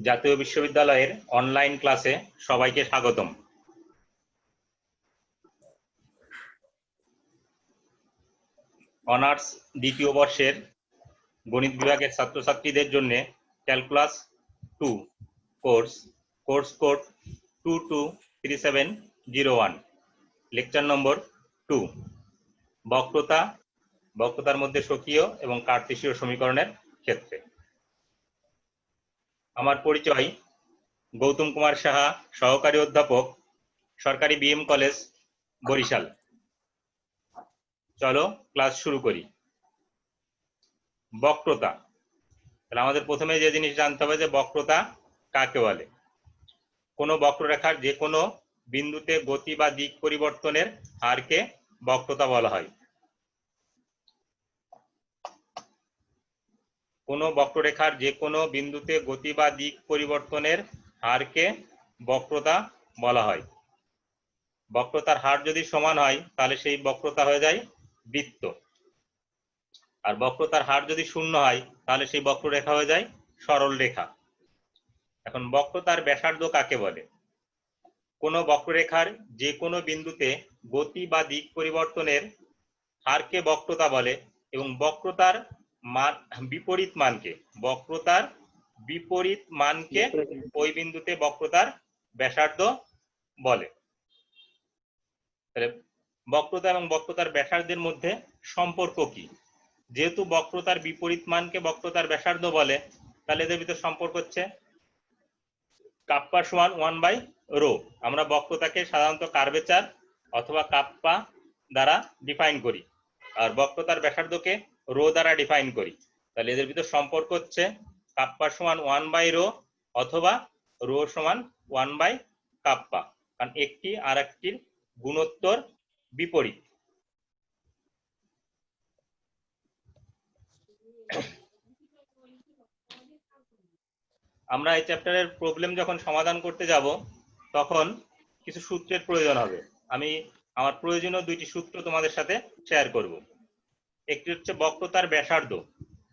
জাতীয় বিশ্ববিদ্যালয়ের অনলাইন ক্লাসে সবাইকে স্বাগতম। অনার্স দ্বিতীয় বর্ষের গণিত বিভাগের ছাত্রছাত্রীদের জন্য calculus 2 course code 223701 lecture number 2 বক্রতার মধ্যে স্বকীয় এবং কার্টেসীয় সমীকরণের ক্ষেত্রে। আমার পরিচয় গৌতম কুমার সাহা, সহকারী অধ্যাপক, সরকারি বিএম কলেজ, বরিশাল। চলো ক্লাস শুরু করি। বক্রতা, তাহলে আমাদের প্রথমে যে জিনিস জানতে হবে যে বক্রতা কাকে বলে। কোনো বক্ররেখার যে কোনো বিন্দুতে গতি বা দিক পরিবর্তনের হারকে বক্রতা বলা হয়। কোনো বক্ররেখার যে কোনো বিন্দুতে গতি বা দিক পরিবর্তনের হারকে বক্রতা বলা হয়। বক্রতার হার যদি সমান হয় তাহলে সেই বক্রতা হয়ে যায় বৃত্ত, আর বক্রতার হার যদি শূন্য হয় তাহলে সেই বক্ররেখা হয়ে যায় সরল রেখা। এখন বক্রতার ব্যাসার্ধ কাকে বলে? কোনো বক্ররেখার যে কোনো বিন্দুতে গতি বা দিক পরিবর্তনের হারকে বক্রতা বলে এবং বক্রতার বিপরীত মানকে ওই বিন্দুতে বক্রতার ব্যাসার্ধ বলে। বক্রতা এবং বক্রতার ব্যাসার্ধের মধ্যে সম্পর্ক কি? যেহেতু বক্রতার বিপরীত মানকে বক্রতার ব্যাসার্ধ বলে, তাহলে এদের ভিতরে সম্পর্ক হচ্ছে কাপ্পা সমান 1/ρ। আমরা বক্রতাকে সাধারণত কার্ভেচার অথবা কাপ্পা দ্বারা ডিফাইন করি, আর বক্রতার ব্যাসার্ধকে রো দ্বারা ডিফাইন করি। তাহলে এদের ভিতর সম্পর্ক হচ্ছে কাপ্পা সমান 1/ρ অথবা রো সমান 1/কাপ্পা, কারণ একটি আর একটির গুণোত্তর বিপরীত। আমরা এই চ্যাপ্টারের প্রবলেম যখন সমাধান করতে যাব তখন কিছু সূত্রের প্রয়োজন হবে। আমি আমার প্রয়োজনীয় দুইটি সূত্র তোমাদের সাথে শেয়ার করব। একটি হচ্ছে বক্রতার ব্যাসার্ধ।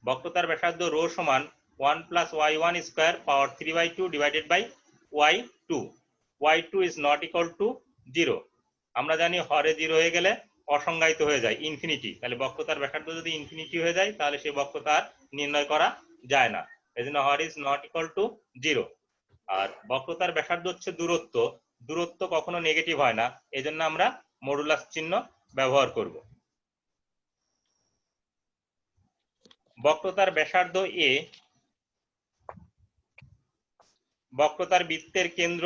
বক্রতার ব্যাসার্ধ রো সমান 1 + y1 square power 3/2 divided by y2। y2 is not equal to 0। আমরা জানি হরে 0 হয়ে গেলে অসংজ্ঞায়িত হয়ে যায়, ইনফিনিটি। তাহলে বক্রতার ব্যাসার্ধ যদি ইনফিনিটি হয়ে যায় তাহলে সেই বক্রতা আর নির্ণয় করা যায় না, এজন্য হর ইজ নট ইকুয়াল টু 0। আর বক্রতার ব্যাসার্ধ হচ্ছে দূরত্ব কখনো নেগেটিভ হয় না, এজন্য আমরা মডুলাস চিহ্ন ব্যবহার করব। বক্রতার ব্যাসার্ধ এ, বক্রতার বৃত্তের কেন্দ্র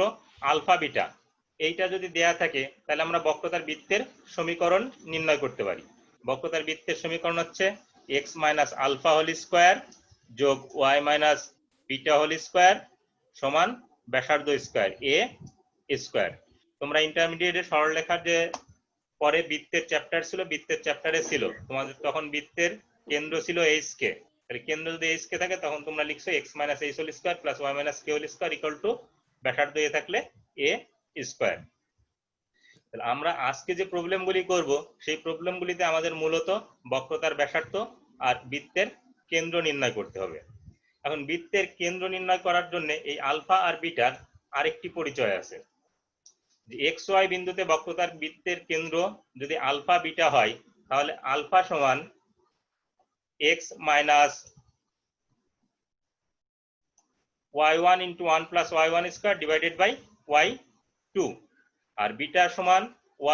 আলফা বিটা, এইটা যদি দেয়া থাকে তাহলে আমরা বক্রতার বৃত্তের সমীকরণ নির্ণয় করতে পারি। বক্রতার বৃত্তের সমীকরণ হচ্ছে x - আলফা হোল স্কয়ার যোগ y - বিটা হোল স্কয়ার সমান ব্যাসার্ধ স্কয়ার a স্কয়ার। তোমরা ইন্টারমিডিয়েটে সরলরেখার যে পরে বৃত্তের চ্যাপ্টার ছিল, বৃত্তের চ্যাপ্টারে ছিল তোমাদের তখন বৃত্তের কেন্দ্র ছিল HK। তাহলে কেন্দ্র যদি HK থাকে তখন তোমরা লিখছো x - h whole square plus y - k whole square equal to ব্যাসার্ধ a থাকলে a স্কয়ার। তাহলে আমরা আজকে যে প্রবলেমগুলি করব সেই প্রবলেমগুলিতে আমাদের মূলত বক্রতার ব্যাসার্ধ আর বৃত্তের কেন্দ্র নির্ণয় করতে হবে। এখন বৃত্তের কেন্দ্র নির্ণয় করার জন্য এই আলফা আর বিটার আরেকটি পরিচয় আছে। এক্স ওয়াই বিন্দুতে বক্রতার বৃত্তের কেন্দ্র যদি আলফা বিটা হয় তাহলে আলফা সমান x - y1 × 1 + y1 square divided by y2, আর বিটা সমান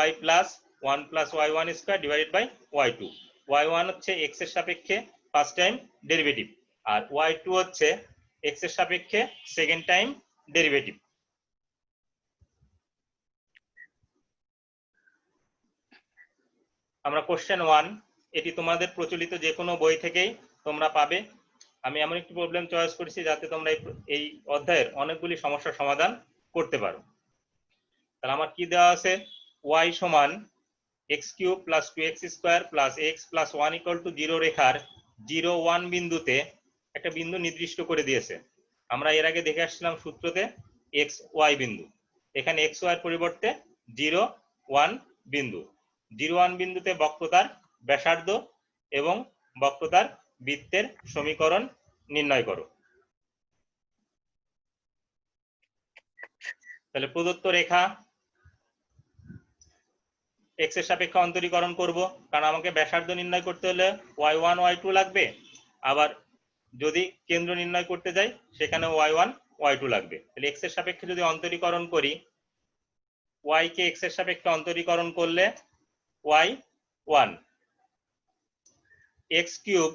y + 1 + y1 square divided by y2। y1 হচ্ছে x এর সাপেক্ষে ফার্স্ট টাইম ডেরিভেটিভ, আর y2 হচ্ছে x এর সাপেক্ষে সেকেন্ড টাইম ডেরিভেটিভ। আমরা কোশ্চেন 1, এটি তোমাদের প্রচলিত যে কোনো বই থেকেই তোমরা পাবে। আমি এমন একটি প্রবলেম চয়েস করেছি যাতে তোমরা এই অধ্যায়ের অনেকগুলি সমস্যার সমাধান করতে পারো। তাহলে আমার কি দেওয়া আছে, y সমান x³ + 2x² + x + 1 = 0 রেখার 0, 1 বিন্দুতে একটা বিন্দু নির্দিষ্ট করে দিয়েছে। আমরা এর আগে দেখে আসছিলাম সূত্রতে xy বিন্দু, এখানে xy এর পরিবর্তে 0, 1 বিন্দু। 0, 1 বিন্দুতে বক্রতার ব্যাসার্ধ এবং বক্রতার বৃত্তের সমীকরণ নির্ণয় করো। তাহলে প্রদত্ত রেখা x এর সাপেক্ষে অন্তরীকরণ করব, কারণ আমাকে ব্যাসার্ধ নির্ণয় করতে হলে y1 y2 লাগবে, আবার যদি কেন্দ্র নির্ণয় করতে যাই সেখানে y1 y2 লাগবে। তাহলে x এর সাপেক্ষে যদি অন্তরীকরণ করি, y কে x এর সাপেক্ষে অন্তরীকরণ করলে y1, x কিউব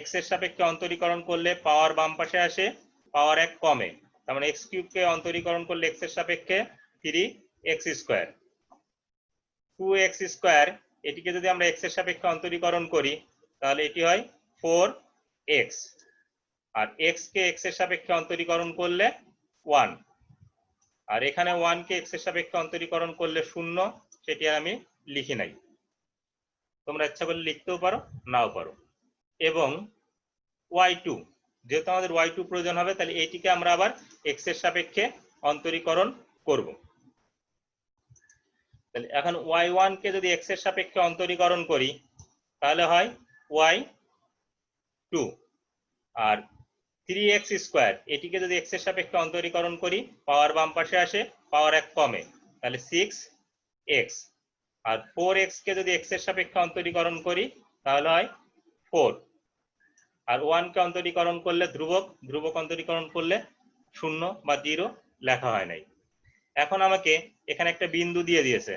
x এর সাপেক্ষে অন্তরীকরণ করলে পাওয়ার বাম পাশে আসে, পাওয়ার 1 কমে, তার মানে x কিউব কে অন্তরীকরণ করলে x এর সাপেক্ষে 3x স্কয়ার, 2x স্কয়ার, এটিকে যদি আমরা x এর সাপেক্ষে অন্তরীকরণ করি তাহলে এটি হয় 4x, আর x কে x এর সাপেক্ষে অন্তরীকরণ করলে 1, আর এখানে 1 কে x এর সাপেক্ষে অন্তরীকরণ করলে 0, সেটি আর আমি লিখি নাই, তোমরা ইচ্ছা করলে লিখতেও পারো নাও পারো। এবং y2, যেহেতু আমাদের y2 প্রয়োজন হবে, তাহলে এইটিকে আমরা আবার x এর সাপেক্ষে অন্তরীকরণ করব। তাহলে এখন y1 কে যদি x এর সাপেক্ষে অন্তরীকরণ করি তাহলে হয় y2, আর 3x স্কয়ার, এটিকে যদি x এর সাপেক্ষে অন্তরীকরণ করি পাওয়ার বাম পাশে আসে, পাওয়ার 1 কমে, তাহলে 6x, আর 4x কে যদি x এর সাপেক্ষে অন্তরীকরণ করি তাহলে হয় 4, আর 1 কে অন্তরীকরণ করলে ধ্রুবক, ধ্রুবক অন্তরীকরণ করলে 0 বা 0 লেখা হয় নাই। এখন আমাকে এখানে একটা বিন্দু দিয়ে দিয়েছে,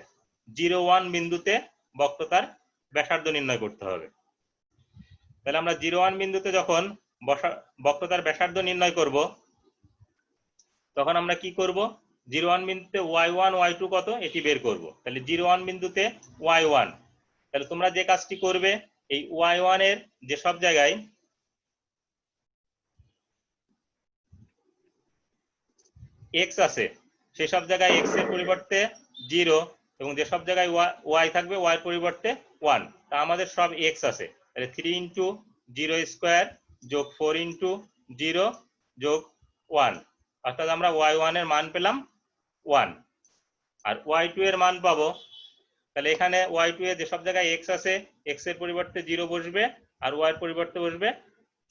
0,1 বিন্দুতে বক্রতার ব্যাসার্ধ নির্ণয় করতে হবে। তাহলে আমরা 0,1 বিন্দুতে যখন বক্রতার ব্যাসার্ধ নির্ণয় করব তখন আমরা কি করব, 0,1 বিন্দুতে y1 y2 কত এটি বের করব। তাহলে 0,1 বিন্দুতে y1, তাহলে তোমরা যে কাজটি করবে এই y1 এর যে সব জায়গায় x আছে সেই সব জায়গায় x এর পরিবর্তে 0, এবং যে সব জায়গায় y থাকবে y এর পরিবর্তে 1, তা আমাদের সব x আছে, তাহলে 3 ইন্টু 0 স্কয়ার যোগ 4 ইন্টু 0 যোগ 1, অর্থাৎ আমরা y1 এর মান পেলাম 1, আর y2 এর মান পাবো, তাহলে এখানে y2 এর যে সব জায়গায় x আছে x এর পরিবর্তে 0 বসবে আর y এর পরিবর্তে বসবে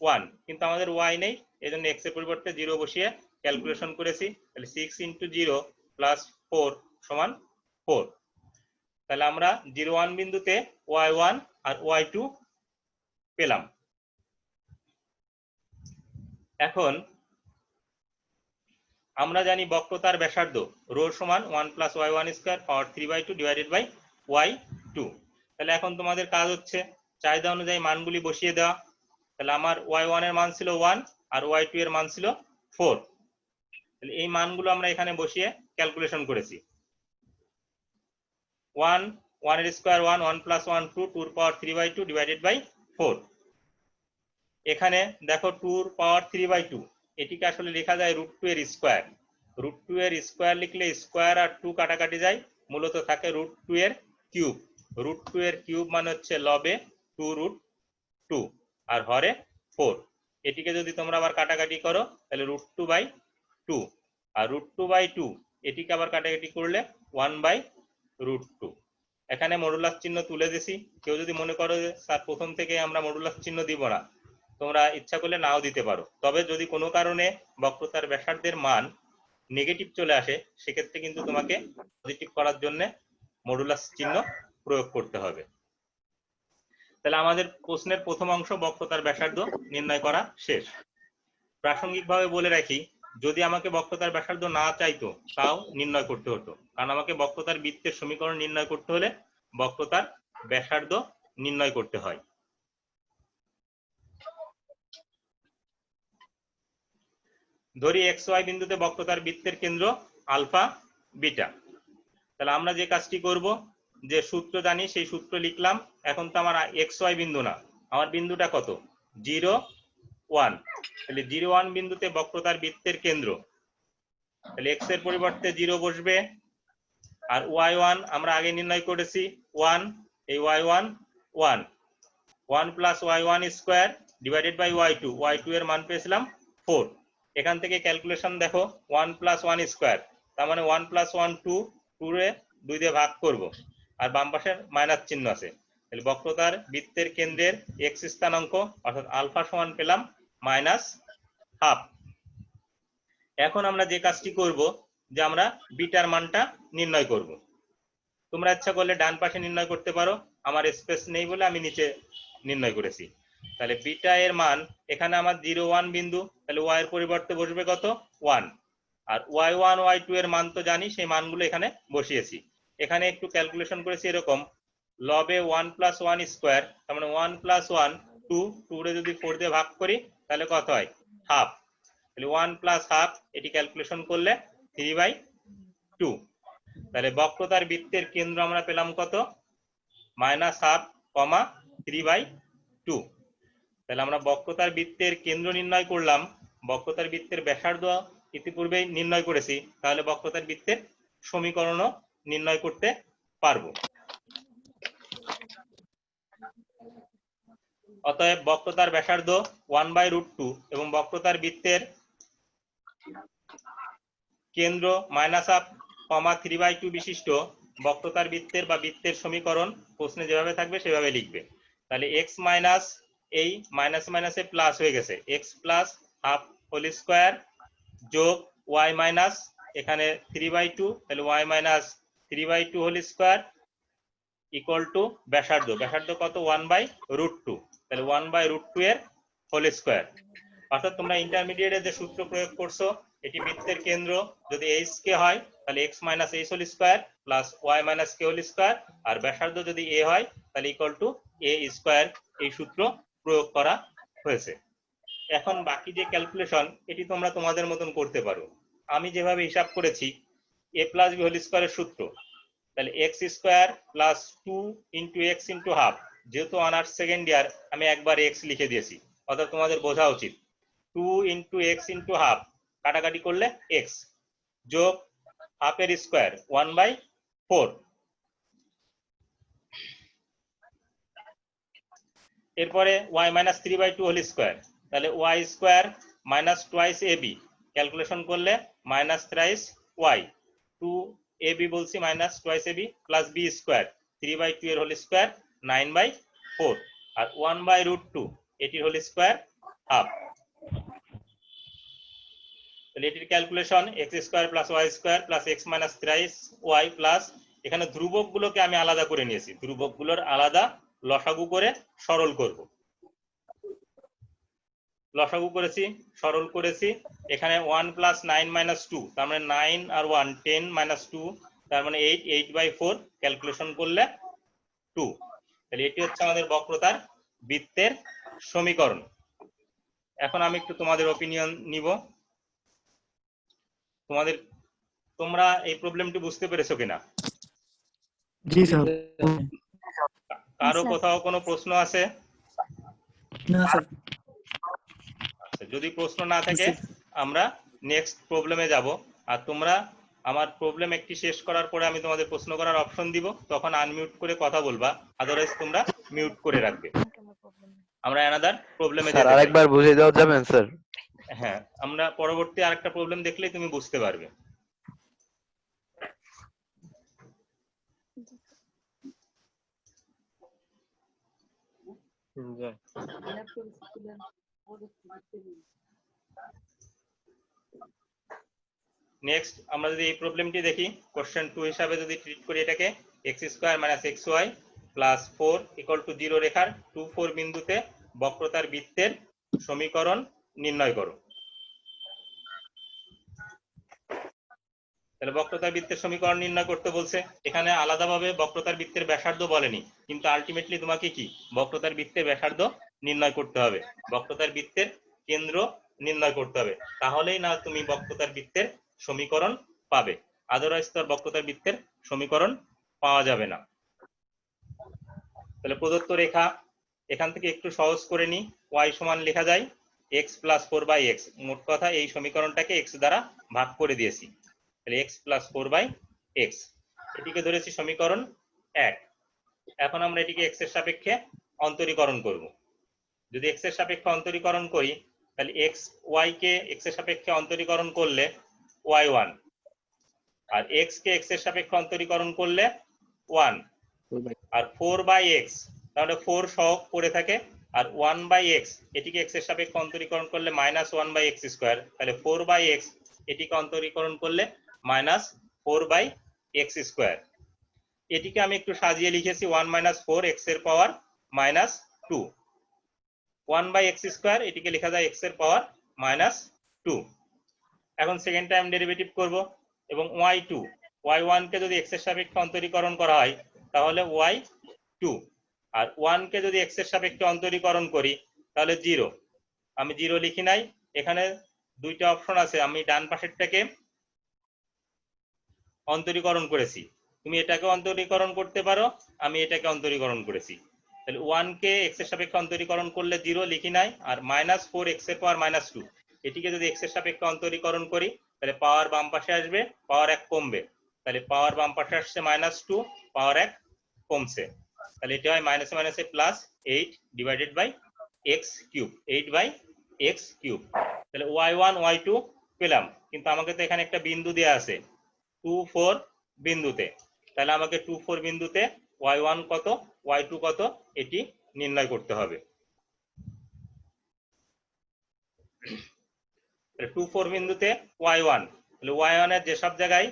1, কিন্তু আমাদের y নেই, এজন্য x এর পরিবর্তে 0 বসিয়ে ক্যালকুলেশন করেছি, তাহলে 6 ইন্টু 0 প্লাস 4 সমান 4। তাহলে আমরা 0,1 বিন্দুতে y1 আর y2 পেলাম। এখন আমরা জানি বক্রতার ব্যাসার্ধ রো সমান 1 plus y1 square power 3/2 divided by y2। তাহলে এখন তোমাদের কাজ হচ্ছে চাহিদা অনুযায়ী মানগুলি বসিয়ে দেওয়া। তাহলে আমার y1 এর মান ছিল 1 আর y2 এর মান ছিল 4, তাহলে এই মানগুলো আমরা এখানে বসিয়ে ক্যালকুলেশন করেছি। 1 1 এর স্কয়ার 1, 1 প্লাস 1 2, 2 এর পাওয়ার 3/2 ডিভাইডেড বাই 4। এখানে দেখো 2 এর পাওয়ার 3/2, এটিকে আসলে লেখা যায় √2 এর স্কয়ার। √2 এর স্কয়ার লিখলে স্কয়ার আর 2 কাটাকাটি যায়, মূলত থাকে √2 এর কিউব। √2 এর কিউব মানে হচ্ছে লবে 2√2 আর হরে 4। এটিকে যদি তোমরা আবার কাটাকাটি করো তাহলে √2/2, আর √2/2 এটিকে আবার কাটাকাটি করলে 1/√2। এখানে মডুলাস চিহ্ন তুলে দিছি। কেউ যদি মনে করো যে স্যার প্রথম থেকে আমরা মডুলাস চিহ্ন দিব না, তোমরা ইচ্ছা করলে নাও দিতে পারো, তবে যদি কোনো কারণে বক্রতার ব্যাসার্ধের মান নেগেটিভ চলে আসে সেক্ষেত্রে কিন্তু তোমাকে পজিটিভ করার জন্য মডুলাস চিহ্ন প্রয়োগ করতে হবে। তাহলে আমাদের প্রশ্নের প্রথম অংশ বক্রতার ব্যাসার্ধ নির্ণয় করা শেষ। প্রাসঙ্গিকভাবে বলে রাখি, যদি আমাকে বক্রতার ব্যাসার্ধ না চাইতো তাও নির্ণয় করতে হতো, কারণ আমাকে বক্রতার বৃত্তের সমীকরণ নির্ণয় করতে হলে বক্রতার ব্যাসার্ধ নির্ণয় করতে হয়। ধরি xy বিন্দুতে বক্রতার বৃত্তের কেন্দ্র আলফা বিটা। তাহলে আমরা যে কাজটি করব, যে সূত্র জানি সেই সূত্র লিখলাম। এখন তো আমার xy বিন্দু না, আমার বিন্দুটা কত 0 1, তাহলে 0 1 বিন্দুতে বক্রতার বৃত্তের কেন্দ্র, তাহলে x এর পরিবর্তে 0 বসবে, আর y1 আমরা আগে নির্ণয় করেছি 1, এই y1 1, 1 plus y1 square divided by y2, y2 এর মান পেয়েছিলাম 4। এখান থেকে ক্যালকুলেশন দেখো 1 প্লাস 1 স্কয়ার, তার মানে 1 প্লাস 1 2, 2 রে 2 দিয়ে ভাগ করব, আর বাম পাশে মাইনাস চিহ্ন আছে, তাহলে বক্রতার বৃত্তের কেন্দ্রের x স্থানাঙ্ক অর্থাৎ আলফা সমান পেলাম -1/2। এখন আমরা যে কাজটি করব, যে আমরা বিটার মানটা নির্ণয় করব। তোমরা ইচ্ছা করলে ডান পাশে নির্ণয় করতে পারো, আমার স্পেস নেই বলে আমি নিচে নির্ণয় করেছি। তাহলে বিটা এর মান এখানে আমার 0 1 বিন্দু, তাহলে ওয়াই এর পরিবর্তে বসবে কত 1, আর y1 y2 এর মান তো জানি, সেই মানগুলো এখানে বসিয়েছি। এখানে একটু ক্যালকুলেশন করেছি এরকম, লবে 1 + 1 স্কয়ার, তার মানে 1 + 1 2, 2 রে যদি 4 দিয়ে ভাগ করি তাহলে কত হয় হাফ, তাহলে 1 + হাফ, এটি ক্যালকুলেশন করলে 3/2। তাহলে বক্রতার বৃত্তের কেন্দ্র আমরা পেলাম কত -হাফ, 3/2। তাহলে আমরা বক্রতার বৃত্তের কেন্দ্র নির্ণয় করলাম, বক্রতার বৃত্তের ব্যাসার্ধ ইতিপূর্বেই নির্ণয় করেছি, তাহলে বক্রতার বৃত্তের সমীকরণও নির্ণয় করতে পারবো। অতএব বক্রতার ব্যাসার্ধ 1/√2 এবং বক্রতার বৃত্তের কেন্দ্র -হাফ, 3/2 বিশিষ্ট বক্রতার বৃত্তের বা বৃত্তের সমীকরণ প্রশ্নে যেভাবে থাকবে সেভাবে লিখবে। তাহলে x মাইনাস, এই মাইনাস মাইনাসে প্লাস হয়ে গেছে, x + হাফ হোল স্কয়ার যোগ y মাইনাস এখানে 3/2, তাহলে y minus 3/2 whole square equal to ব্যাসার্ধ, ব্যাসার্ধ কত 1/√2, তাহলে 1/√2 এর হোল স্কয়ার। অর্থাৎ তোমরা ইন্টারমিডিয়েটে যে সূত্র প্রয়োগ করছো, এটি বৃত্তের কেন্দ্র যদি h কে হয় তাহলে x minus h whole square plus y minus k whole square, আর ব্যাসার্ধ যদি a হয় তাহলে ইকুয়াল টু a স্কয়ার, এই সূত্র প্রয়োগ করা হয়েছে। এখন বাকি যে ক্যালকুলেশন এটি তোমরা তোমাদের মতন করতে পারো। আমি যেভাবে হিসাব করেছি a + b হোল স্কয়ারের সূত্র, তাহলে x square plus 2 into x into half, যেহেতু অনার্স সেকেন্ড ইয়ার আমি একবার x লিখে দিয়েছি, অর্থাৎ তোমাদের বোঝা উচিত 2 ইন্টু x ইন্টু হাফ, কাটাকাটি করলে x যোগ হাফের স্কয়ার 1/4, এরপরে y মাইনাস 3/2 হোল স্কয়ার, তাহলে y square minus twice ab, calculation করলে মাইনাস থ্রাইস y, 2ab বলছি minus twice ab plus b square 3/2 এর হোল স্কয়ার 9/4, আর 1/√2 এটির হোল স্কয়ার হাফ। তাহলে এটির calculation x square plus y square plus x minus thrice y plus, এখানে ধ্রুবকগুলোকে আমি আলাদা করে নিয়েছি, ধ্রুবকগুলোর আলাদা লসাগু করে সরল করব। লসাগু করেছি, সরল করেছি, এখানে 1 + 9 - 2, তার মানে 9 আর 1 10 - 2, তার মানে 8, 8/4, ক্যালকুলেশন করলে 2। তাহলে এটি হচ্ছে আমাদের বক্রতার বৃত্তের সমীকরণ। এখন আমি একটু তোমাদের অপিনিয়ন নিব। তোমরা এই প্রবলেমটি বুঝতে পেরেছো কিনা? জি স্যার। কারো কোথাও কোনো প্রশ্ন আছে? না স্যার। আচ্ছা, যদি প্রশ্ন না থাকে আমরা নেক্সট প্রবলেমে যাব। আর তোমরা আমার প্রবলেম একটি শেষ করার পরে আমি তোমাদের প্রশ্ন করার অপশন দিব, তখন আনমিউট করে কথা বলবা, আদারওয়াইজ তোমরা মিউট করে রাখবে। আমরা অ্যানাদার প্রবলেমে স্যার আরেকবার বুঝিয়ে দেওয়া যাবেন স্যার? হ্যাঁ, আমরা পরবর্তী আরেকটা প্রবলেম দেখলেই তুমি বুঝতে পারবে। নেক্সট আমরা যদি এই প্রবলেমটি দেখি, কোশ্চেন 2 হিসাবে যদি ট্রিট করি এটাকে, x² - xy প্লাস 4 = 0 রেখার 2 4 বিন্দুতে বক্রতার বৃত্তের সমীকরণ নির্ণয় করো। তাহলে বক্রতার বৃত্তের সমীকরণ নির্ণয় করতে বলছে, এখানে আলাদাভাবে বক্রতার বৃত্তের ব্যাসার্ধ বলেনি, কিন্তু আলটিমেটলি তোমাকে কি বক্রতার বৃত্তের ব্যাসার্ধ নির্ণয় করতে হবে, বক্রতার বৃত্তের কেন্দ্র নির্ণয় করতে হবে, তাহলেই না তুমি বক্রতার বৃত্তের সমীকরণ পাবে, আদারওয়াইজ তো বক্রতার বৃত্তের সমীকরণ পাওয়া যাবে না। তাহলে প্রদত্ত রেখা, এখান থেকে একটু সহজ করে নি, y সমান লেখা যায় x + 4/x, মোট কথা এই সমীকরণটাকে x দ্বারা ভাগ করে দিয়েছি, তাহলে x + 4/x, এটিকে ধরেছি সমীকরণ 1। এখন আমরা এটিকে x এর সাপেক্ষে অন্তরীকরণ করব। যদি x এর সাপেক্ষে অন্তরীকরণ করি তাহলে x y কে x এর সাপেক্ষে অন্তরীকরণ করলে y1, আর x কে x এর সাপেক্ষে অন্তরীকরণ করলে 1, আর 4/x, তাহলে 4 সহগ পড়ে থাকে, আর 1/x এটিকে x এর সাপেক্ষে অন্তরীকরণ করলে -1/x², তাহলে 4/x এটিকে অন্তরীকরণ করলে মাইনাস 4/x²। এটিকে আমি একটু সাজিয়ে লিখেছি 1 - 4 x এর পাওয়ার -2। 1/x², এটিকে লেখা যায় x এর পাওয়ার -2। এখন সেকেন্ড টাইম ডেরিভেটিভ করব এবং y1 কে যদি x এর সাপেক্ষে অন্তরীকরণ করা হয় তাহলে y2, আর 1 কে যদি x এর সাপেক্ষে অন্তরীকরণ করি তাহলে 0। আমি 0 লিখি নাই, এখানে দুইটা অপশন আছে, আমি ডান পাশেরটাকে অন্তরীকরণ করেছি, তুমি এটাকে অন্তরীকরণ করতে পারো, আমি এটাকে অন্তরীকরণ করেছি। তাহলে 1 কে x এর সাপেক্ষে অন্তরীকরণ করলে 0 লিখি নাই, আর -4x এর পাওয়ার -2, এটিকে যদি x এর সাপেক্ষে অন্তরীকরণ করি তাহলে পাওয়ার বাম পাশে আসবে, পাওয়ার 1 কমবে, তাহলে পাওয়ার বাম পাশে আসছে -2, পাওয়ার 1 কমছে, তাহলে এটা হয় মাইনাসে মাইনাসে +8 ডিভাইডেড বাই x³, 8/x³। তাহলে y1 y2 পেলাম, কিন্তু আমাকে তো এখানে একটা বিন্দু দেয়া আছে 2, 4 বিন্দুতে, তাহলে আমাকে 2, 4 বিন্দুতে y1 কত y2 কত এটি নির্ণয় করতে হবে। 2, 4 বিন্দুতে y1, তাহলে y1 এর যেসব জায়গায়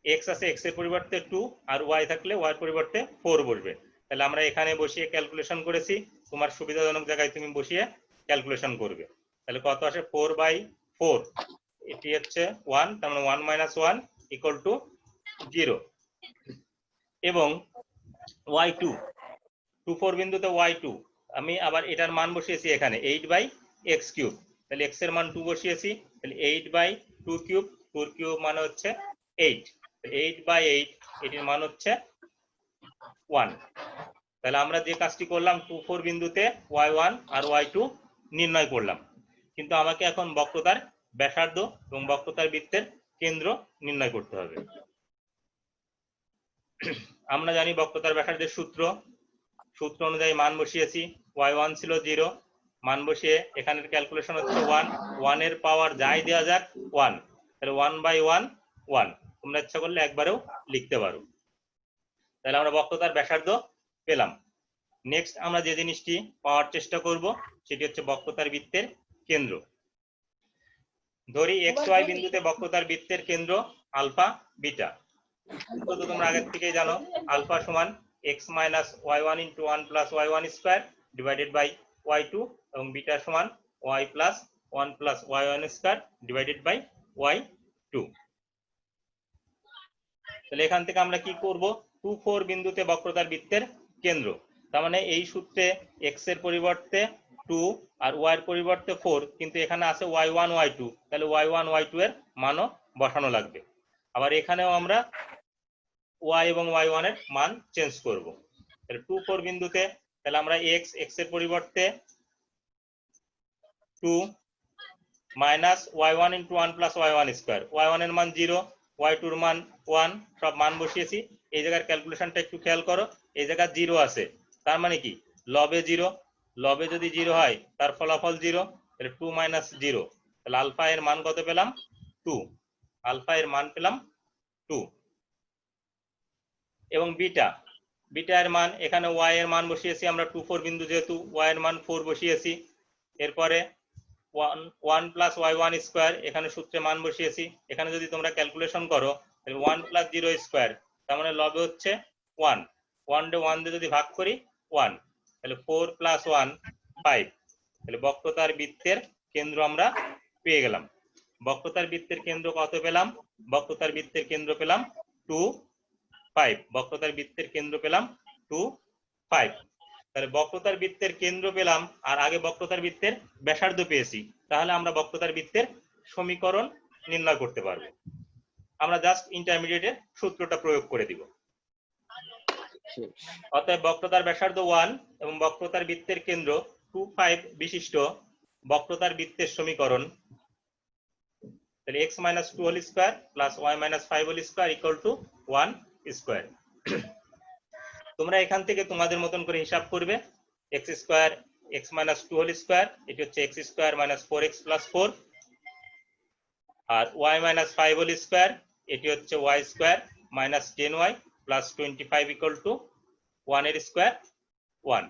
x আছে x এর পরিবর্তে 2 আর y থাকলে y এর পরিবর্তে 4 বসবে, তাহলে আমরা এখানে বসিয়ে ক্যালকুলেশন করেছি, তোমার সুবিধাজনক জায়গায় তুমি বসিয়ে ক্যালকুলেশন করবে। তাহলে কত আসে 4/4, এটি হচ্ছে 1, তার মানে 1 - 1 = 0। এবং y2, 2, 4 বিন্দুতে y2 আমি আবার এটার মান বসিয়েছি এখানে 8/x³, তাহলে x এর মান 2 বসিয়েছি, তাহলে 8/2³ 4³ মানে হচ্ছে 8, 8/8 এটির মান হচ্ছে 1। তাহলে আমরা যে কাজটি করলাম 2, 4 বিন্দুতে y1 আর y2 নির্ণয় করলাম, কিন্তু আমাকে এখন বক্রতার ব্যাসার্ধ এবং বক্রতার বৃত্তের কেন্দ্র নির্ণয় করতে হবে। আমরা জানি বক্রতার ব্যাসার্ধের সূত্র অনুযায়ী মান বসিয়েছি, y1 ছিল 0, মান বসিয়ে এখানের ক্যালকুলেশন হচ্ছে 1 এর পাওয়ার যাই দেওয়া যাক 1, তাহলে 1/1 1, তোমরা ইচ্ছা করলে একবারেও লিখতে পারো। তাহলে আমরা বক্রতার ব্যাসার্ধ পেলাম। নেক্সট আমরা যে জিনিসটি পাওয়ার চেষ্টা করব সেটি হচ্ছে বক্রতার বৃত্তের কেন্দ্র। ধরি xy বিন্দুতে বক্রতার বৃত্তের কেন্দ্র আলফা বিটা, তো তোমরা আগে থেকেই জানো আলফা সমান x - y1 * 1 + y1² divided by y2, এবং বিটা সমান y + 1 + y1² divided by y2। তাহলে এখান থেকে আমরা কি করব, 2, 4 বিন্দুতে বক্রতার বৃত্তের কেন্দ্র, তার মানে এই সূত্রে x এর পরিবর্তে 2 আর y এর পরিবর্তে 4, কিন্তু এখানে আছে y1 y2, তাহলে y1 y2 এর মানও বসানো লাগবে। আবার এখানেও আমরা y এবং y1 এর মান চেঞ্জ করব। তাহলে 2, 4 বিন্দুতে তাহলে আমরা x এর পরিবর্তে 2 মাইনাস y1 * 1 + y1², y1 এর মান 0, y2 এর মান 1, সব মান বসিয়েছি। এই জায়গার ক্যালকুলেশনটা একটু খেয়াল করো, এই জায়গা 0 আছে, তার মানে কি লবে 0, লবে যদি 0 হয় তার ফলাফল 0, তাহলে 2 - 0, তাহলে আলফা এর মান কত পেলাম 2, আলফা এর মান পেলাম 2। এবং বিটা এর মান, এখানে y এর মান বসিয়েছি আমরা 2, 4 বিন্দু যেহেতু y এর মান 4 বসিয়েছি, এরপরে 1 + y1², এখানে সূত্রে মান বসিয়েছি, এখানে যদি তোমরা ক্যালকুলেশন করো তাহলে 1 + 0², তার মানে লবে হচ্ছে 1, 1 দিয়ে যদি ভাগ করি 1, তাহলে 4 + 1 5, তাহলে বক্রতার বৃত্তের কেন্দ্র আমরা পেয়ে গেলাম। বক্রতার বৃত্তের কেন্দ্র কত পেলাম, বক্রতার বৃত্তের কেন্দ্র পেলাম 2, 5, বক্রতার বৃত্তের কেন্দ্র পেলাম 2, 5। তাহলে বক্রতার বৃত্তের কেন্দ্র পেলাম আর আগে বক্রতার বৃত্তের ব্যাসার্ধ পেয়েছি, তাহলে আমরা বক্রতার বৃত্তের সমীকরণ নির্ণয় করতে পারবো। আমরা জাস্ট ইন্টারমিডিয়েটের সূত্রটা প্রয়োগ করে দিব। অতএব বক্রতার ব্যাসার্ধ 1 এবং বক্রতার বৃত্তের কেন্দ্র 2, 5 বিশিষ্ট বক্রতার বৃত্তের সমীকরণ, তাহলে x - 2² + y - 5² = 1²। তোমরা এখান থেকে তোমাদের মতন করে হিসাব করবে, x² x - 2² এটি হচ্ছে x² - 4x + 4, আর y - 5² এটি হচ্ছে y² - 10y + 25 = 1² 1।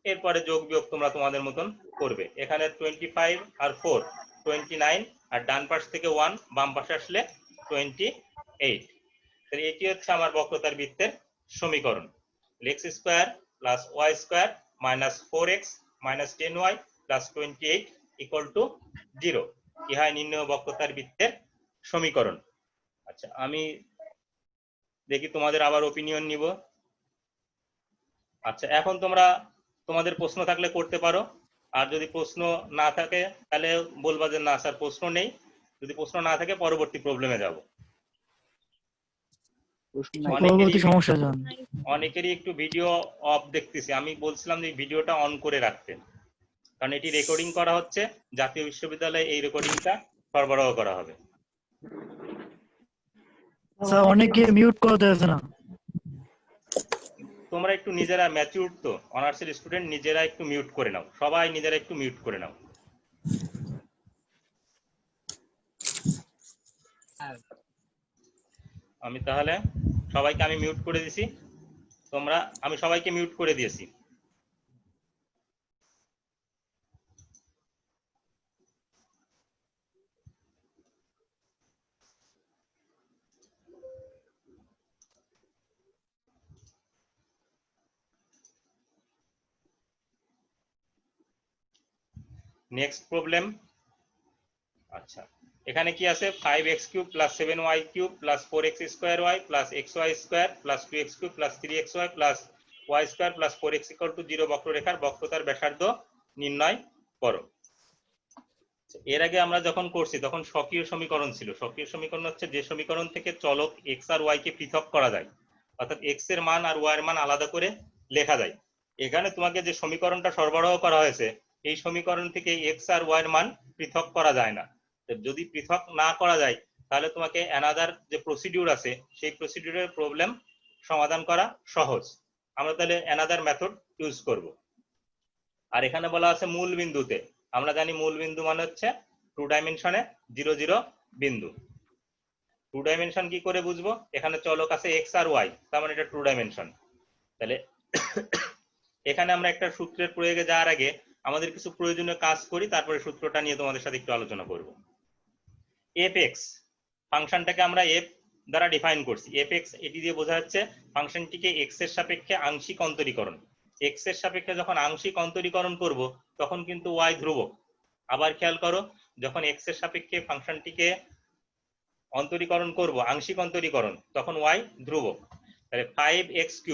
এরপরে যোগ বিয়োগ তোমরা তোমাদের মতন করবে, এখানে 25 আর 4 29, আর ডান পাশ থেকে 1 বাম পাশে আসলে 28। 8। তাহলে এটি হচ্ছে আমার বক্রতার বৃত্তের সমীকরণ। x square plus y square minus 4x minus 10y plus 28 equal to 0। ইহাই নির্ণয় বক্রতার বৃত্তের সমীকরণ। আচ্ছা, আমি দেখি তোমাদের আবার ওপিনিয়ন নিব। আচ্ছা, এখন তোমরা তোমাদের প্রশ্ন থাকলে করতে পারো, আর যদি প্রশ্ন না থাকে তাহলে বলবা যে না স্যার প্রশ্ন নেই। যদি প্রশ্ন না থাকে পরবর্তী প্রবলেমে যাব। পরবর্তী সমস্যা যান। অনেকেরই একটু ভিডিও অফ দেখতেছি, আমি বলছিলাম যে ভিডিওটা অন করে রাখতে, কারণ এটি রেকর্ডিং করা হচ্ছে, জাতীয় বিশ্ববিদ্যালয়ে এই রেকর্ডিংটা সরবরাহ করা হবে। স্যার অনেকে মিউট করতে আছে না। তোমরা একটু নিজেরা ম্যাচিউর তো, অনার্সের স্টুডেন্ট, নিজেরা একটু মিউট করে নাও, সবাই নিজেরা একটু মিউট করে নাও। আমি তাহলে সবাইকে আমি মিউট করে দিছি, আমি সবাইকে মিউট করে দিয়েছি। Next problem. আচ্ছা, এখানে কি আছে? 5x³ plus 7y³ plus 4x² plus xy² plus 2x³ plus 3xy plus y² plus 4x = 0 বক্ররেখার বক্রতার ব্যাসার্ধ নির্ণয় করো। এর আগে আমরা যখন করছি তখন স্বকীয় সমীকরণ ছিল। স্বকীয় সমীকরণ হচ্ছে যে সমীকরণ থেকে চলক x আর y কে পৃথক করা যায়, অর্থাৎ x এর মান আর y এর মান আলাদা করে লেখা যায়। এখানে তোমাকে যে সমীকরণটা সরবরাহ করা হয়েছে, এই সমীকরণ থেকে x আর y এর মান পৃথক করা যায় না। যদি পৃথক না করা যায় তাহলে তোমাকে অ্যানাদার যে প্রসিডিউর আছে সেই প্রসিডিউরের প্রবলেম সমাধান করা সহজ। আমরা তাহলে অ্যানাদার মেথড ইউজ করব। আর এখানে বলা আছে মূল বিন্দুতে, আমরা জানি মূল বিন্দু মানে হচ্ছে 2 ডাইমেনশনে 0 0 বিন্দু। 2 ডাইমেনশন কি করে বুঝবো? এখানে চলক আছে x আর y, তার মানে এটা 2 ডাইমেনশন। তাহলে এখানে আমরা একটা সূত্রের প্রয়োগে যাওয়ার আগে আমাদের কিছু প্রয়োজনীয় কাজ করি, তারপরে সূত্রটা নিয়ে তোমাদের সাথে একটু আলোচনা করব। fx ফাংশনটাকে আমরা f দ্বারা ডিফাইন করছি। fx এটি দিয়ে বোঝা যাচ্ছে ফাংশনটিকে x এর সাপেক্ষে আংশিক অন্তরীকরণ। x এর সাপেক্ষে যখন আংশিক অন্তরীকরণ করব তখন কিন্তু y ধ্রুবক। আবার খেয়াল করো, যখন x এর সাপেক্ষে ফাংশনটিকে অন্তরীকরণ করব, আংশিক অন্তরীকরণ, তখন y ধ্রুবক। তাহলে 5x³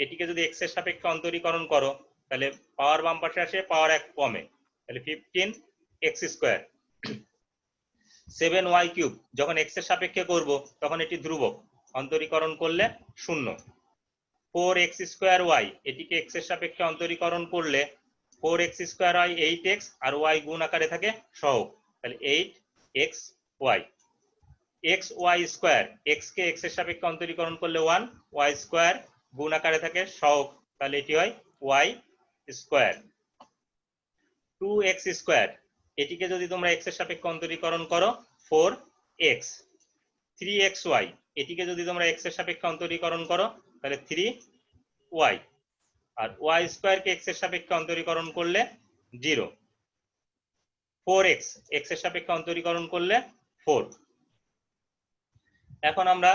এটিকে যদি x এর সাপেক্ষে অন্তরীকরণ করো তাহলে পাওয়ার বাম পাশে আসে, পাওয়ার 1 কমে, তাহলে 15x²। 7y³ যখন x এর সাপেক্ষে করব তখন এটি ধ্রুবক, অন্তরীকরণ করলে 0। 4x² এটিকে x এর সাপেক্ষে অন্তরীকরণ করলে 4x² 8x আর y গুণ আকারে থাকে সহগ, তাহলে 8xy। xy² x কে x এর সাপেক্ষে অন্তরীকরণ করলে 1, y² গুণ আকারে থাকে সহগ, তাহলে এটি হয় y²। 2x² এটিকে যদি তোমরা x এর সাপেক্ষে অন্তরীকরণ করো 4x। 3xy এটিকে যদি তোমরা x এর সাপেক্ষে অন্তরীকরণ করো তাহলে 3y। আর y² কে x এর সাপেক্ষে অন্তরীকরণ করলে 0। 4x x এর সাপেক্ষে অন্তরীকরণ করলে 4। এখন আমরা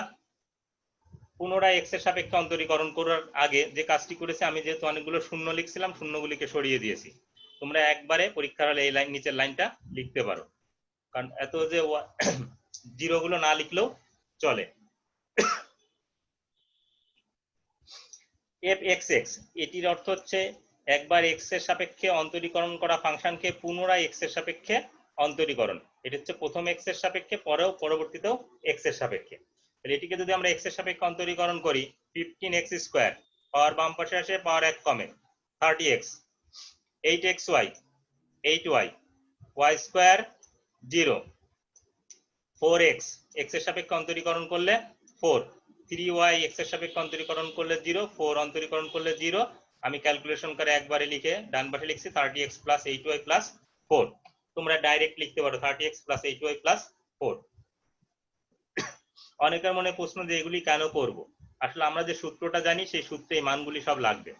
পুনরায় x এর সাপেক্ষে অন্তরীকরণ করার আগে যে কাজটি করেছি, আমি যেহেতু অনেকগুলো শূন্য লিখছিলাম, শূন্যগুলিকে সরিয়ে দিয়েছি। তোমরা একবারে পরীক্ষার হলে এই লাইন নিচের লাইনটা লিখতে পারো, কারণ এত যে জিরোগুলো না লিখলেও চলে। fxx এটির অর্থ হচ্ছে একবার x এর সাপেক্ষে অন্তরীকরণ করা ফাংশনকে পুনরায় x এর সাপেক্ষে অন্তরীকরণ। এটা হচ্ছে প্রথম x এর সাপেক্ষে, পরেও পরবর্তীতেও x এর সাপেক্ষে। তাহলে এটিকে যদি আমরা x এর সাপেক্ষে অন্তরীকরণ করি 15x², পাওয়ার বাম পাশে আসে, পাওয়ার 1 কমে, 30x। 8xy 8y, y² 0। 4x x এর সাপেক্ষে অন্তরীকরণ করলে 4। 3y x এর সাপেক্ষে অন্তরীকরণ করলে 0, 4 অন্তরীকরণ করলে 0। আমি ক্যালকুলেশন করে একবারে লিখে ডান পাশে লিখছি 30x প্লাস 8y প্লাস 4। তোমরা ডাইরেক্ট লিখতে পারো 30x প্লাস 8y প্লাস 4। অনেকের মনে প্রশ্ন যে এগুলি কেন করব? আসলে আমরা যে সূত্রটা জানি সেই সূত্রে এই মানগুলি সব লাগবে।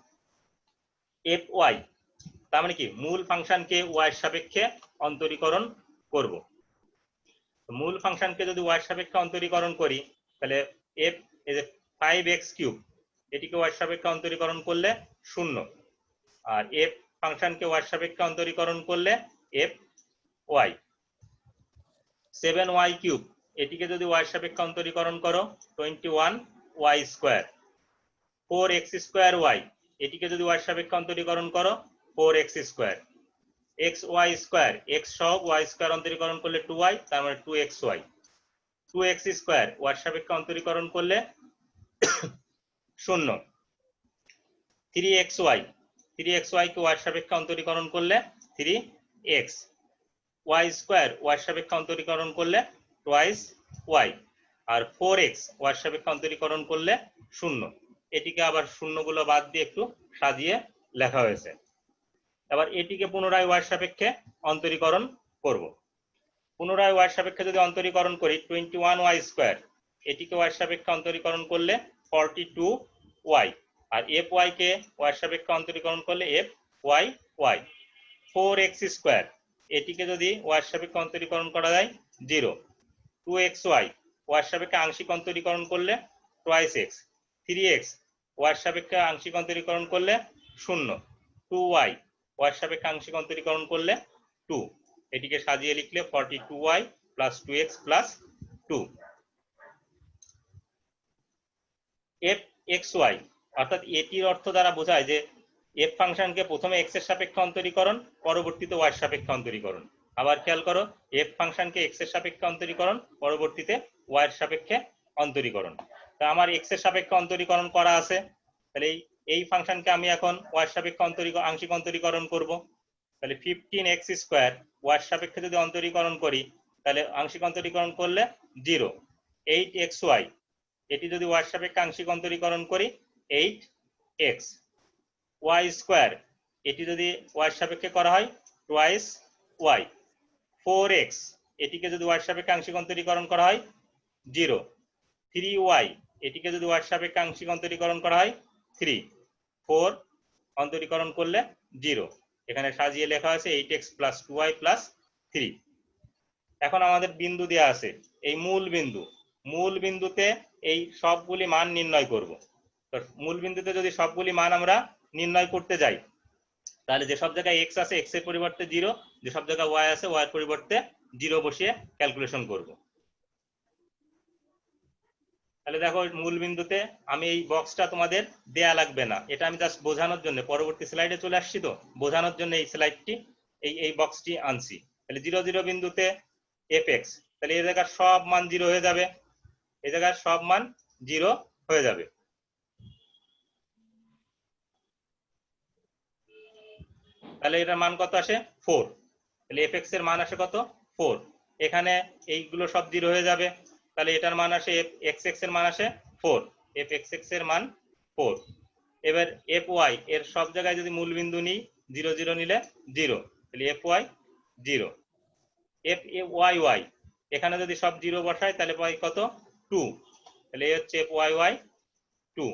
fy তার মানে কি? মূল ফাংশনকে y এর সাপেক্ষে অন্তরীকরণ করব। মূল ফাংশনকে যদি y এর সাপেক্ষে অন্তরীকরণ করি তাহলে এফ এই যে 5x কিউব এটিকে ওয়াই সাপেক্ষে অন্তরীকরণ করলে 0, আর এফ ফাংশনকে ওয়াই সাপেক্ষে অন্তরীকরণ করলে এফ ওয়াই। 7y কিউব এটিকে যদি ওয়াই সাপেক্ষে অন্তরীকরণ করো 21y square. 4x square y এটিকে যদি ওয়াই সাপেক্ষে অন্তরীকরণ করো 4x square. xy square x সহ y স্কয়ার অন্তরীকরণ করলে 2y, তার মানে 2xy। 2x স্কয়ার y সাপেক্ষে অন্তরীকরণ করলে 0। 3xy, 3xy কে y সাপেক্ষে অন্তরীকরণ করলে 3x। y স্কয়ার y সাপেক্ষে অন্তরীকরণ করলে twice y, আর 4x y সাপেক্ষে অন্তরীকরণ করলে 0। এটিকে আবার শূন্যগুলো বাদ দিয়ে একটু সাজিয়ে লেখা হয়েছে। এবার এটিকে পুনরায় y সাপেক্ষে অন্তরীকরণ করব। পুনরায় y সাপেক্ষে যদি অন্তরীকরণ করি 21y স্কয়ার এটিকে y সাপেক্ষে অন্তরীকরণ করলে 42y, আর fy কে y সাপেক্ষে অন্তরীকরণ করলে fyy। 4x স্কয়ার এটিকে যদি y সাপেক্ষে অন্তরীকরণ করা যায় 0। 2xy y সাপেক্ষে আংশিক অন্তরীকরণ করলে twice x। 3x y সাপেক্ষে আংশিক অন্তরীকরণ করলে 0। 2y y সাপেক্ষে আংশিক অন্তরীকরণ করলে 2। এটিকে সাজিয়ে লিখলে 42y plus 2x plus 2। fxy অর্থাৎ এটির অর্থ দ্বারা বোঝায় যে এফ ফাংশনকে প্রথমে x এর সাপেক্ষে অন্তরীকরণ, পরবর্তীতে y এর সাপেক্ষে অন্তরীকরণ। আবার খেয়াল করো, এফ ফাংশনকে x এর সাপেক্ষে অন্তরীকরণ, পরবর্তীতে y এর সাপেক্ষে অন্তরীকরণ। তা আমার x এর সাপেক্ষে অন্তরীকরণ করা আছে, তাহলে এই ফাংশনকে আমি এখন y এর সাপেক্ষে আংশিক অন্তরীকরণ করব। তাহলে 15x স্কয়ার y এর সাপেক্ষে যদি অন্তরীকরণ করি তাহলে আংশিক অন্তরীকরণ করলে 0। 8xy এটি যদি y এর সাপেক্ষে আংশিক অন্তরীকরণ করি 8x। y স্কয়ার এটি যদি y এর সাপেক্ষে করা হয় twice y। 4x এটিকে যদি y এর সাপেক্ষে আংশিক অন্তরীকরণ করা হয় 0। 3y এটিকে যদি y এর সাপেক্ষে আংশিক অন্তরীকরণ করা হয় 3। 4 অন্তরীকরণ করলে 0। এখানে সাজিয়ে লেখা আছে 8x প্লাস 2y প্লাস 3। এখন আমাদের বিন্দু দেয়া আছে, এই মূল বিন্দুতে এই সবগুলি মান নির্ণয় করব। তো মূল বিন্দুতে যদি সবগুলি মান আমরা নির্ণয় করতে যাই তাহলে যে সব জায়গায় x আছে x এর পরিবর্তে 0, যে সব জায়গায় y আছে y এর পরিবর্তে 0 বসিয়ে ক্যালকুলেশন করব। তাহলে দেখো মূল বিন্দুতে আমি এই বক্সটা তোমাদের দেয়া লাগবে না, এটা আমি জাস্ট বোঝানোর জন্য, পরবর্তী স্লাইডে চলে আসছি তো বোঝানোর জন্য এই স্লাইডটি এই বক্সটি আনছি। তাহলে 0 0 বিন্দুতে fx, তাহলে এই জায়গার সব মান 0 হয়ে যাবে, এই জায়গার সব মান 0 হয়ে যাবে। তাহলে এটার মান কত আসে 4। তাহলে fx এর মান আসে কত 4। এখানে এইগুলো সব 0 হয়ে যাবে, তাহলে এটার মান আসে fxx এর মান আসে 4। fxx এর মান 4। এবার fy এর সব জায়গায় যদি মূল বিন্দু নিই 0 0 নিলে 0, তাহলে fy 0। fyy এখানে যদি সব 0 বসাই তাহলে পাই কত 2, তাহলে এই হচ্ছে fyy 2।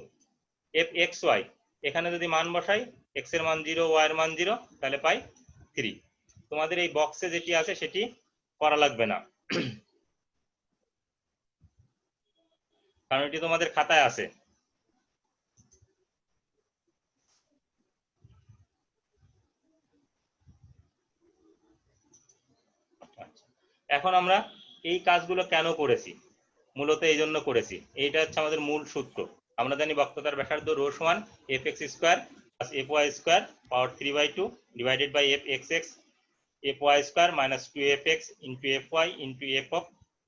fxy এখানে যদি মান বসাই x এর মান 0 y এর মান 0 তাহলে পাই 3। তোমাদের এই বক্সে যেটি আছে সেটি করা লাগবে না, কারণ এটি তোমাদের খাতায় আছে। এখন আমরা এই কাজগুলো কেন করেছি, মূলত এই জন্য করেছি, এইটা হচ্ছে আমাদের মূল সূত্র। আমরা জানি বক্রতার ব্যাসার্ধ রো সমান fx square plus fy square power 3/2 divided by fxx fy square minus 2fx into fy into f of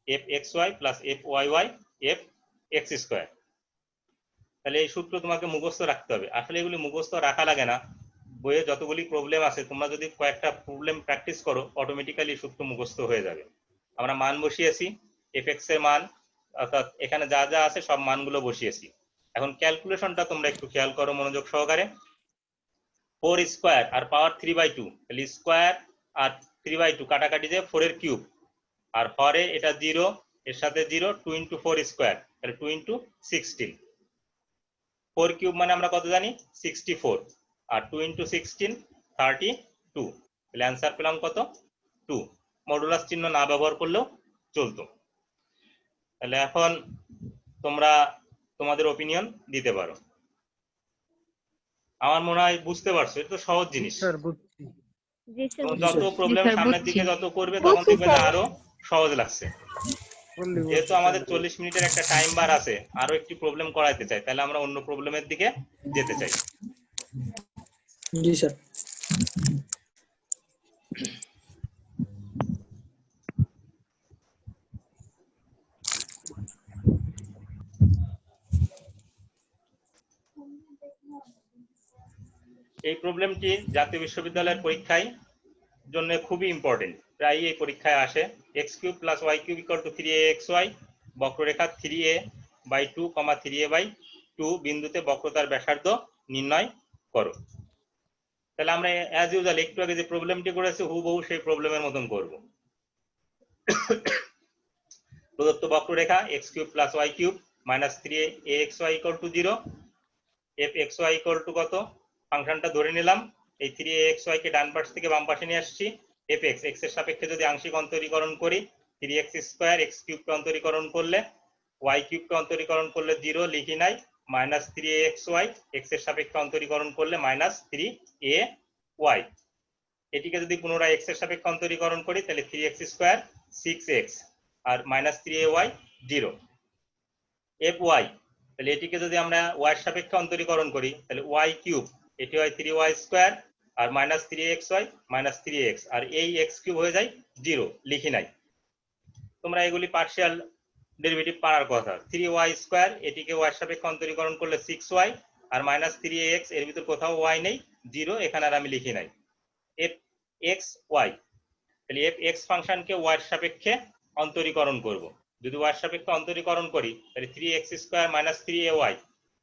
fxy plus fyy fx square. তাহলে এই সূত্র তোমাকে মুখস্থ রাখতে হবে। আসলে এগুলি মুখস্থ রাখা লাগে না, বইয়ে যতগুলি প্রবলেম আছে তোমরা যদি কয়েকটা প্রবলেম প্র্যাকটিস করো অটোমেটিক্যালি সূত্র মুখস্থ হয়ে যাবে। আমরা মান বসিয়েছি, fx এর মান অর্থাৎ এখানে যা যা আছে সব মানগুলো বসিয়েছি। এখন ক্যালকুলেশনটা তোমরা একটু খেয়াল করো মনোযোগ সহকারে। 4 স্কয়ার আর পাওয়ার 3/2, তাহলে স্কয়ার আর 3/2 কাটাকাটি যে 4 এর কিউব, আর হরে এটা 0 এর সাথে 0, 2 ইনটু 4 স্কয়ার, তাহলে 2 ইনটু 16। 4 কিউব মানে আমরা কত জানি 64, আর 2 ইনটু 16 32, তাহলে অ্যান্সার পেলাম কত 2। মডুলাস চিহ্ন না ব্যবহার করলেও চলতো। তাহলে এখন তোমরা তোমাদের ওপিনিয়ন দিতে পারো। আমার মনে হয় বুঝতে পারছো, এটা তো সহজ জিনিস। স্যার বুঝছি। জি স্যার এবং বুঝছি। যত প্রবলেম স্যার সামনের বুঝছি। দিকে যত করবে তখন দেখবে যে আরো সহজ লাগছে। বললি যেহেতু বুঝছি আমাদের স্যার। 40 মিনিটের একটা টাইম বার আছে, আরো একটি প্রবলেম করাইতে চাই, তাহলে আমরা অন্য প্রবলেমের দিকে যেতে চাই। জি স্যার। এই প্রবলেমটি জাতীয় বিশ্ববিদ্যালয়ের পরীক্ষায় জন্য খুবই ইম্পর্টেন্ট, প্রায় এই পরীক্ষায় আসে। X cube plus y cube equal to 3axy, বক্ররেখা 3a/2, 3a/2 বিন্দুতে বক্রতার ব্যাসার্ধ নির্ণয় করো। তাহলে আমরা অ্যাজ ইউজুয়াল একটু আগে যে প্রবলেমটি করেছি হুবহু সেই প্রবলেমের মতন করব। প্রদত্ত বক্ররেখা x cube plus y cube minus 3axy equal to 0, fxy equal to কত, ফাংশনটা ধরে নিলাম। এই 3axy কে ডান পাশ থেকে বাম পাশে নিয়ে আসছি। fx x এর সাপেক্ষে যদি আংশিক অন্তরীকরণ করি 3x স্কয়ার, x কিউব কে অন্তরীকরণ করলে y কিউব কে অন্তরীকরণ করলে 0 লিখি নাই, মাইনাস 3axy x এর সাপেক্ষে অন্তরীকরণ করলে মাইনাস 3ay। এটিকে যদি পুনরায় x এর সাপেক্ষে অন্তরীকরণ করি তাহলে 3x স্কয়ার 6x আর মাইনাস 3ay 0। fy তাহলে এটিকে যদি আমরা y এর সাপেক্ষে অন্তরীকরণ করি তাহলে y কিউব, এটি হয় 3y স্কয়ার আর মাইনাস 3xy মাইনাস 3x, আর এই x কিউব হয়ে যায় 0 লিখি নাই। তোমরা এগুলি পার্শিয়াল ডেরিভেটিভ পাওয়ার কথা। 3y স্কয়ার এটিকে y এর সাপেক্ষে অন্তরীকরণ করলে 6y আর মাইনাস 3x, এর ভিতর কোথাও y নেই, 0, এখানে আর আমি লিখি নাই। fxy তাহলে fx ফাংশনকে y এর সাপেক্ষে অন্তরীকরণ করব। যদি y এর সাপেক্ষে অন্তরীকরণ করি তাহলে 3x স্কয়ার মাইনাস 3ay,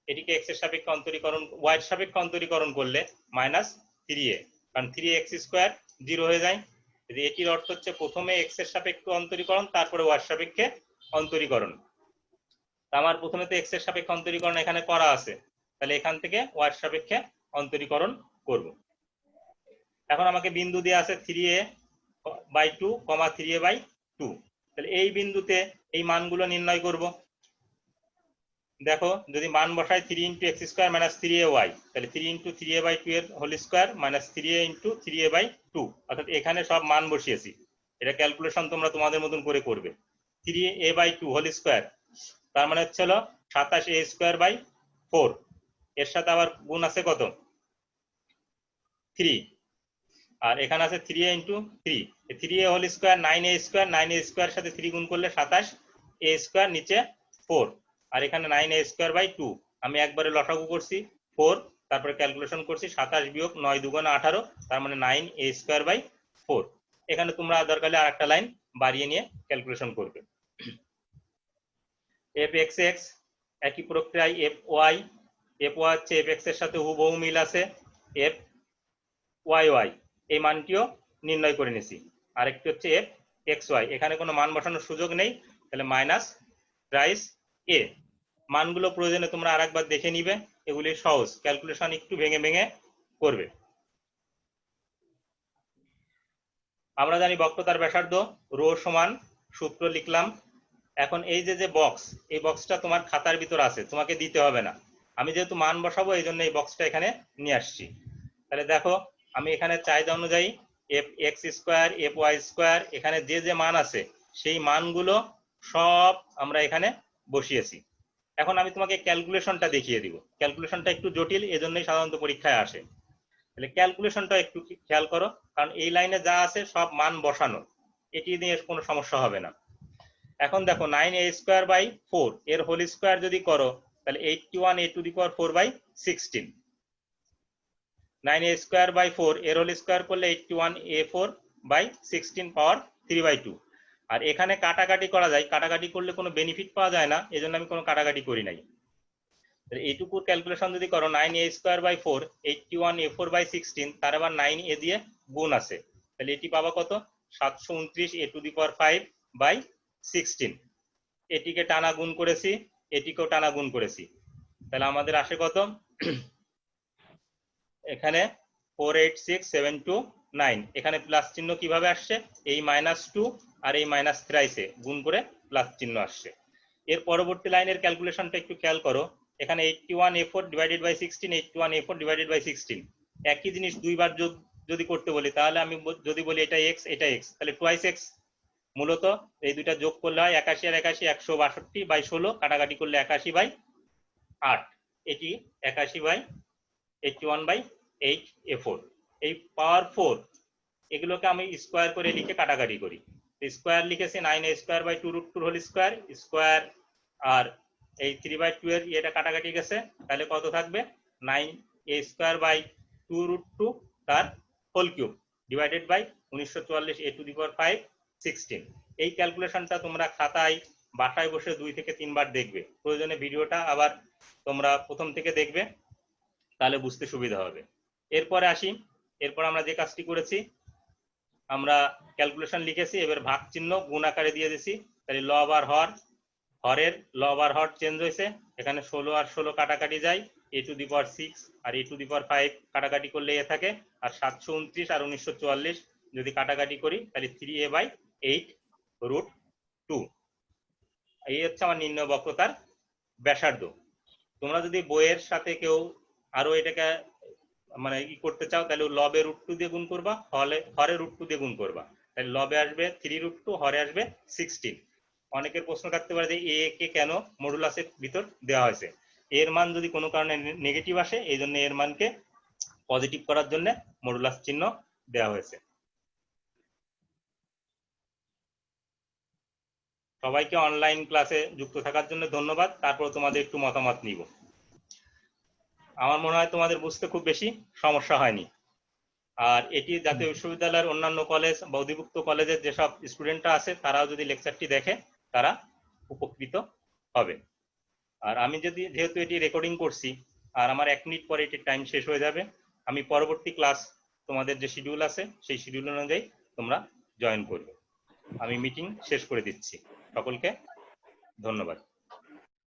এটিকে x এর সাপেক্ষে অন্তরীকরণ y এর সাপেক্ষে অন্তরীকরণ করলে মাইনাস 3a, কারণ 3x স্কয়ার 0 হয়ে যায়। এটির অর্থ হচ্ছে প্রথমে x এর সাপেক্ষে অন্তরীকরণ, তারপরে y এর সাপেক্ষে অন্তরীকরণ। আমার প্রথমে তো x এর সাপেক্ষে অন্তরীকরণ এখানে করা আছে, তাহলে এখান থেকে y এর সাপেক্ষে অন্তরীকরণ করব। এখন আমাকে বিন্দু দেয়া আছে 3a/2, 3a/2, তাহলে এই বিন্দুতে এই মানগুলো নির্ণয় করব। দেখো যদি মান বসাই 3 × x স্কয়ার মাইনাস 3ay, তাহলে 3 × 3a/2 এর whole square minus 3a × 3a/2, অর্থাৎ এখানে সব মান বসিয়েছি। এটা ক্যালকুলেশন তোমরা তোমাদের মতন করে করবে। 3a/2 হোল স্কয়ার তার মানে হচ্ছে 27a²/4, এর সাথে আবার গুণ আছে কত, 3, আর এখানে আছে 3a × 3, 3a whole square 9a², 9a square সাথে 3 গুণ করলে 27a², নিচে 4, আর এখানে 9a²/2। আমি একবারে লসাগু করছি 4, তারপরে ক্যালকুলেশন করছি 27 বিয়োগ 9 × 2 = 18, তার মানে 9a²/4। এখানে তোমরা দরকার হলে আরেকটা লাইন বাড়িয়ে নিয়ে ক্যালকুলেশন করবে। fxx একই প্রক্রিয়ায় fy হচ্ছে fx এর সাথে হুবহু মিল আছে, fyy এই মানটিও নির্ণয় করে নিছি। আরেকটি হচ্ছে fxy, এখানে কোনো মান বসানোর সুযোগ নেই, তাহলে মাইনাস রাইস a। মানগুলো প্রয়োজনে তোমরা আরেকবার দেখে নিবে, এগুলি সহজ, ক্যালকুলেশন একটু ভেঙে ভেঙে করবে। আমরা জানি বক্রতার ব্যাসার্ধ রো সমান, সূত্র লিখলাম। এখন এই যে বক্স, এই বক্সটা তোমার খাতার ভিতর আছে, তোমাকে দিতে হবে না। আমি যেহেতু মান বসাবো এই জন্য এই বক্সটা এখানে নিয়ে আসছি। তাহলে দেখো আমি এখানে চাহিদা অনুযায়ী fx স্কয়ার, fy স্কয়ার, এখানে যে মান আছে সেই মানগুলো সব আমরা এখানে বসিয়েছি। এখন আমি তোমাকে ক্যালকুলেশনটা দেখিয়ে দিব। ক্যালকুলেশনটা একটু জটিল, এজন্যই সাধারণত পরীক্ষায় আসে। তাহলে ক্যালকুলেশনটা একটু খেয়াল করো, কারণ এই লাইনে যা আছে সব মান বসানো, এটি নিয়ে কোনো সমস্যা হবে না। এখন দেখো 9a²/4 এর হোল স্কয়ার যদি করো তাহলে 81a⁴/16, 9a²/4 এর হোল স্কয়ার করলে 81a4/16 পাওয়ার 3/2। আর এখানে কাটাকাটি করা যায়, কাটাকাটি করলে কোনো বেনিফিট পাওয়া যায় না, এজন্য আমি কোনো কাটাকাটি করি নাই। এইটুকুর ক্যালকুলেশন যদি করো 9a²/4 81a4/16, তার আবার 9a দিয়ে গুণ আছে, তাহলে এটি পাবা কত, 729a⁵5/16। এটিকে টানা গুণ করেছি, এটিকেও টানা গুণ করেছি, তাহলে আমাদের আসে কত, এখানে 486729। এখানে প্লাস চিহ্ন কিভাবে আসছে, এই -2 আর এই -3 গুণ করে প্লাস চিহ্ন আসছে। এর পরবর্তী লাইনের ক্যালকুলেশনটা একটু খেয়াল করো, এখানে 81a4 divided by 16, 81a4 divided by 16, একই জিনিস দুইবার যোগ যদি করতে বলি, তাহলে আমি যদি বলি এটা x এটা x, তাহলে টুয়াইস x। মূলত এই দুইটা যোগ করলে হয় 81 আর 81, 162 বাই 16, কাটাকাটি করলে 81 বাই 8, এটি 81 বাই 81 বাই 8a4। এই পাওয়ার 4 এগুলোকে আমি স্কোয়ার করে লিখে কাটাকাটি করি। স্কোয়ার লিখেছি 9a square by 2 √2 whole square square, আর এই 3/2 এর এটা কাটাকাটি গেছে, তাহলে কত থাকবে 9a স্কোয়ার বাই 2 √2 তার whole cube divided by 1944 a to the power 5 16। এই ক্যালকুলেশনটা তোমরা খাতায় বাসায় বসে 2 থেকে 3 বার দেখবে, প্রয়োজনে ভিডিওটা আবার তোমরা প্রথম থেকে দেখবে, তাহলে বুঝতে সুবিধা হবে। এরপরে আসি, এরপর আমরা যে কাজটি করেছি, আমরা ক্যালকুলেশন লিখেছি, এবার ভাগ চিহ্ন গুণ আকারে দিয়ে দিছি, তাহলে লব আর হর, হরের লব আর হর চেঞ্জ হয়েছে, এখানে 16 আর 16 কাটাকাটি যায়, a টু দি পাওয়ার 6 আর a টু দি পাওয়ার 5 কাটাকাটি করলে এ থাকে, আর 729 আর 1944 যদি কাটাকাটি করি তাহলে 3a বাই 8 √2। এই হচ্ছে আমার নির্ণয় বক্রতার ব্যাসার্ধ। তোমরা যদি বইয়ের সাথে কেউ আরো এটাকে মানে ই করতে চাও, তাহলে লবে √2 দিয়ে গুণ করবা, হরে √2 দিয়ে গুণ করবা, তাহলে লবে আসবে 3 √2, হরে আসবে 16। অনেকের প্রশ্ন থাকতে পারে যে এ কে কেন মডুলাসের ভিতর দেওয়া হয়েছে, এর মান যদি কোনো কারণে নেগেটিভ আসে, এই জন্য এর মানকে পজিটিভ করার জন্য মডুলাস চিহ্ন দেওয়া হয়েছে। সবাইকে অনলাইন ক্লাসে যুক্ত থাকার জন্য ধন্যবাদ। তারপর তোমাদের একটু মতামত নিব। আমার মনে হয় তোমাদের বুঝতে খুব বেশি সমস্যা হয়নি। আর এটি জাতীয় বিশ্ববিদ্যালয়ের অন্যান্য কলেজ বা অধিভুক্ত কলেজের যেসব স্টুডেন্টরা আছে, তারাও যদি লেকচারটি দেখে তারা উপকৃত হবে। আর আমি যেহেতু এটি রেকর্ডিং করছি, আর আমার 1 মিনিট পরে এটির টাইম শেষ হয়ে যাবে, আমি পরবর্তী ক্লাস তোমাদের যে শিডিউল আছে সেই শিডিউল অনুযায়ী তোমরা জয়েন করবে। আমি মিটিং শেষ করে দিচ্ছি। সকলকে ধন্যবাদ।